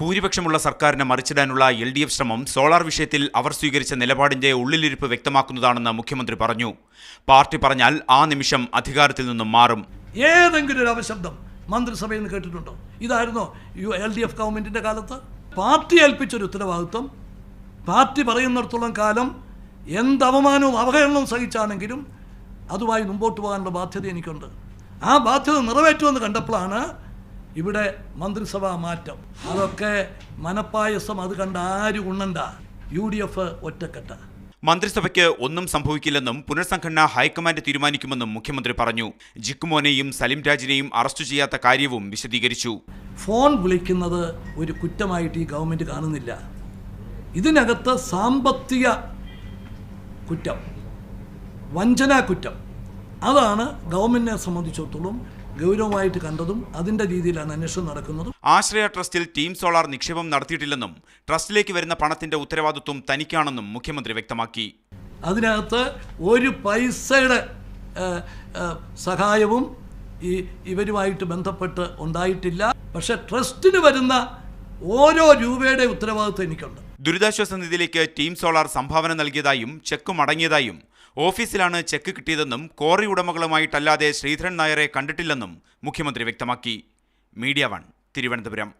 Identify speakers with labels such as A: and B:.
A: ഭൂരിപക്ഷമുള്ള സർക്കാരിനെ മറിച്ചിടാനുള്ള LDF ശ്രമം സോളാർ വിഷയത്തിൽ അവർ സ്വീകരിച്ച നിലപാടിന്റെ ഉള്ളിലിരിപ്പ് വ്യക്തമാക്കുന്നതാണെന്ന് മുഖ്യമന്ത്രി പറഞ്ഞു. പാർട്ടി പറഞ്ഞാൽ ആ നിമിഷം അധികാരത്തിൽ നിന്നും മാറും.
B: ഏതെങ്കിലും ഒരു അപശബ്ദം മന്ത്രിസഭയിൽ നിന്ന് കേട്ടിട്ടുണ്ടോ? ഇതായിരുന്നോ LDF ഗവൺമെന്റിന്റെ കാലത്ത്? പാർട്ടി ഏൽപ്പിച്ചൊരു ഉത്തരവാദിത്വം പാർട്ടി പറയുന്നിടത്തോളം കാലം എന്ത് അപമാനവും അവഹേളനവും സഹിച്ചാണെങ്കിലും അതുമായി മുമ്പോട്ട് പോകാനുള്ള ബാധ്യത എനിക്കുണ്ട്. ആ ബാധ്യത നിറവേറ്റുമെന്ന് കണ്ടപ്പോഴാണ് ഇവിടെ മന്ത്രിസഭാ മാറ്റം. അതൊക്കെ മനപ്പായസം, അത് കണ്ട ആരും ഉണ്ണണ്ട. UDF ഒറ്റക്കെട്ട.
A: മന്ത്രിസഭയ്ക്ക് ഒന്നും സംഭവിക്കില്ലെന്നും പുനഃസംഘടന ഹൈക്കമാൻഡ് തീരുമാനിക്കുമെന്നും മുഖ്യമന്ത്രി പറഞ്ഞു. ജിക്കുമോനെയും സലിം രാജിനെയും അറസ്റ്റ് ചെയ്യാത്ത കാര്യവും വിശദീകരിച്ചു.
B: ഫോൺ വിളിക്കുന്നത് ഒരു കുറ്റമായിട്ട് ഈ ഗവൺമെൻറ് കാണുന്നില്ല. ഇതിനകത്ത് സാമ്പത്തിക കുറ്റം, വഞ്ചനാ കുറ്റം, അതാണ് ഗവൺമെന്റിനെ സംബന്ധിച്ചിടത്തോളം ഗൗരവമായിട്ട് കണ്ടതും അതിൻ്റെ രീതിയിലാണ് അന്വേഷണം നടക്കുന്നത്.
A: ആശ്രയ ട്രസ്റ്റിൽ ടീം സോളാർ നിക്ഷേപം നടത്തിയിട്ടില്ലെന്നും ട്രസ്റ്റിലേക്ക് വരുന്ന പണത്തിന്റെ ഉത്തരവാദിത്വം തനിക്കാണെന്നും മുഖ്യമന്ത്രി വ്യക്തമാക്കി.
B: അതിനകത്ത് ഒരു പൈസയുടെ സഹായവും ഇവരുമായിട്ട് ബന്ധപ്പെട്ട് ഉണ്ടായിട്ടില്ല. പക്ഷെ ട്രസ്റ്റിന് വരുന്ന ഓരോ രൂപയുടെ ഉത്തരവാദിത്വം എനിക്കുണ്ട്.
A: ദുരിതാശ്വാസ നിധിയിലേക്ക് ടീം സോളാർ സംഭാവന നൽകിയതായും ചെക്ക് മടങ്ങിയതായും ഓഫീസിലാണ് ചെക്ക് കിട്ടിയതെന്നും ക്വാറി ഉടമകളുമായിട്ടല്ലാതെ ശ്രീധരൻ നായരെ കണ്ടിട്ടില്ലെന്നും മുഖ്യമന്ത്രി വ്യക്തമാക്കി. മീഡിയ 1 തിരുവനന്തപുരം.